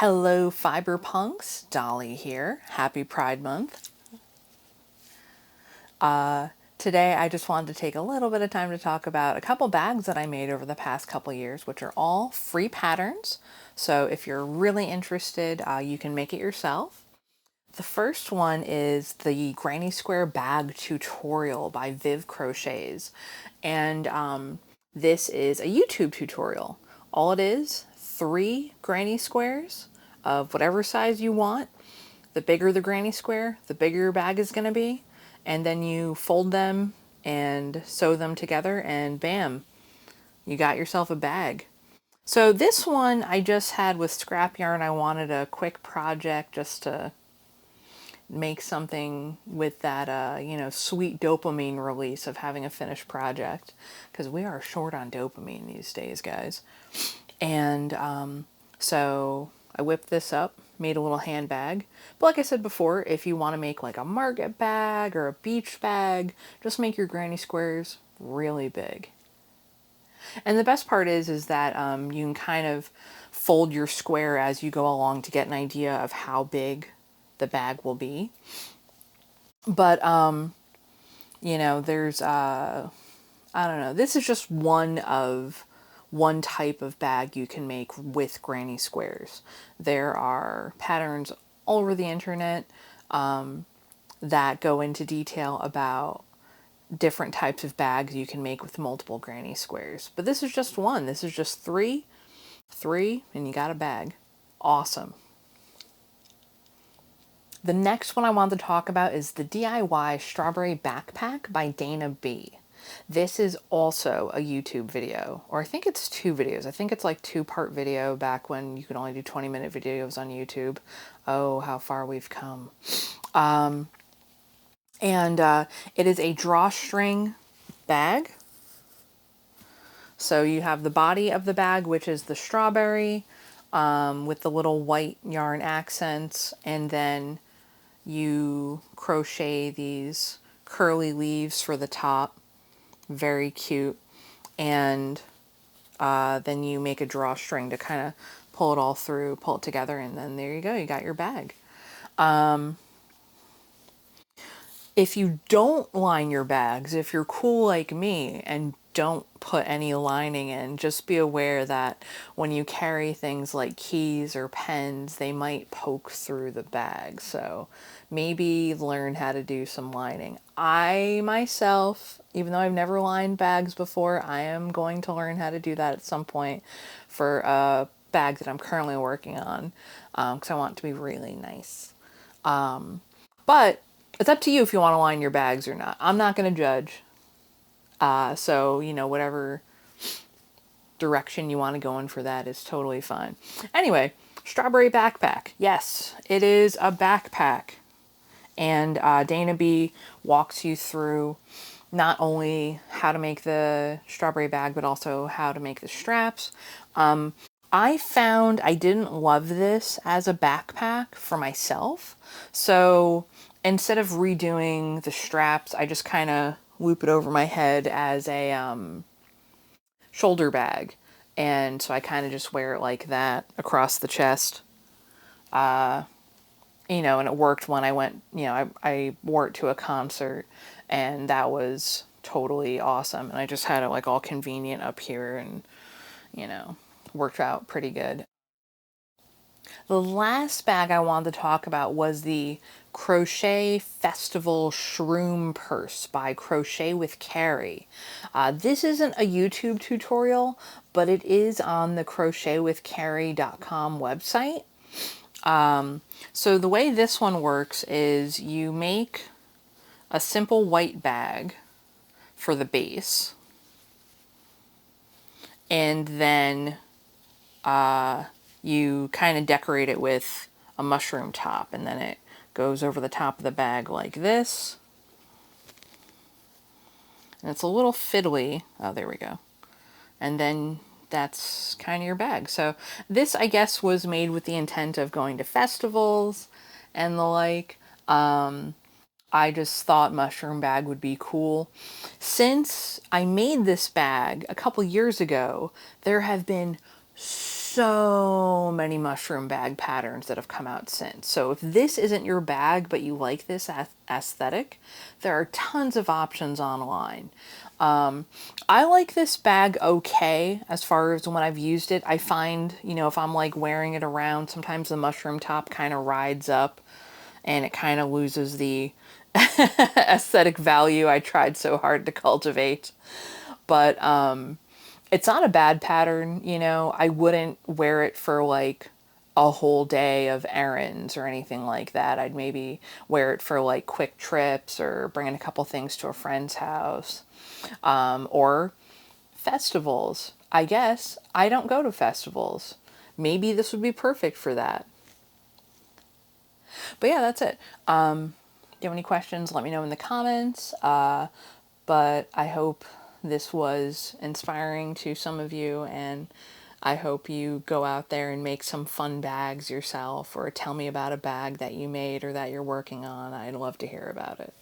Hello Fiber Punks, Dolly here. Happy Pride Month. Today I just wanted to take a little bit of time to talk about a couple bags that I made over the past couple years, which are all free patterns. So if you're really interested, you can make it yourself. The first one is the Granny Square Bag Tutorial by Viv Crochets. And this is a YouTube tutorial. All it is, 3 granny squares of whatever size you want. The bigger the granny square, the bigger your bag is going to be. And then you fold them and sew them together and bam, you got yourself a bag. So this one I just had with scrap yarn. I wanted a quick project just to make something with that, sweet dopamine release of having a finished project, because we are short on dopamine these days, guys. And so I whipped this up, made a little handbag. But like I said before, if you want to make like a market bag or a beach bag, just make your granny squares really big. And the best part is that you can kind of fold your square as you go along to get an idea of how big the bag will be. But there's I don't know, this is just one type of bag you can make with granny squares. There are patterns all over the internet that go into detail about different types of bags you can make with multiple granny squares. But this is just one. This is just three, and you got a bag. Awesome. The next one I want to talk about is the DIY Strawberry Backpack by Dana B. This is also a YouTube video, or I think it's 2 videos. I think it's like 2-part video back when you could only do 20-minute videos on YouTube. Oh, how far we've come. It is a drawstring bag. So you have the body of the bag, which is the strawberry with the little white yarn accents, and then you crochet these curly leaves for the top. Very cute. And then you make a drawstring to kind of pull it all through, pull it together, and then there you go. You got your bag. If you don't line your bags, if you're cool like me and don't put any lining in, just be aware that when you carry things like keys or pens, they might poke through the bag. So maybe learn how to do some lining. I myself, even though I've never lined bags before, I am going to learn how to do that at some point for a bag that I'm currently working on, because I want it to be really nice. But it's up to you if you want to line your bags or not. I'm not going to judge. So, whatever direction you want to go in for that is totally fine. Anyway, strawberry backpack. Yes, it is a backpack. And Dana B walks you through not only how to make the strawberry bag, but also how to make the straps. I found I didn't love this as a backpack for myself. So instead of redoing the straps, I just kind of loop it over my head as a shoulder bag. And so I kind of just wear it like that across the chest. And it worked when I went, I wore it to a concert, and that was totally awesome. And I just had it like all convenient up here, and, worked out pretty good. The last bag I wanted to talk about was the Crochet Festival Shroom Purse by Crochet with Carrie. This isn't a YouTube tutorial, but it is on the crochetwithcarrie.com website. So the way this one works is you make a simple white bag for the base, and then you kind of decorate it with a mushroom top, and then it goes over the top of the bag like this. And it's a little fiddly. Oh, there we go. And then that's kind of your bag. So this, I guess, was made with the intent of going to festivals and the like. I just thought mushroom bag would be cool. Since I made this bag a couple years ago, there have been so so many mushroom bag patterns that have come out since. So if this isn't your bag, but you like this aesthetic, there are tons of options online. I like this bag okay as far as when I've used it. I find, you know, if I'm like wearing it around, sometimes the mushroom top kind of rides up and it kind of loses the aesthetic value I tried so hard to cultivate. But it's not a bad pattern, you know. I wouldn't wear it for like a whole day of errands or anything like that. I'd maybe wear it for like quick trips or bringing a couple things to a friend's house, or festivals. I guess I don't go to festivals. Maybe this would be perfect for that. But yeah, that's it. If you have any questions, let me know in the comments. But I hope this was inspiring to some of you, and I hope you go out there and make some fun bags yourself, or tell me about a bag that you made or that you're working on. I'd love to hear about it.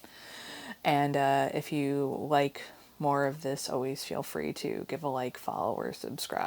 And if you like more of this, always feel free to give a like, follow, or subscribe.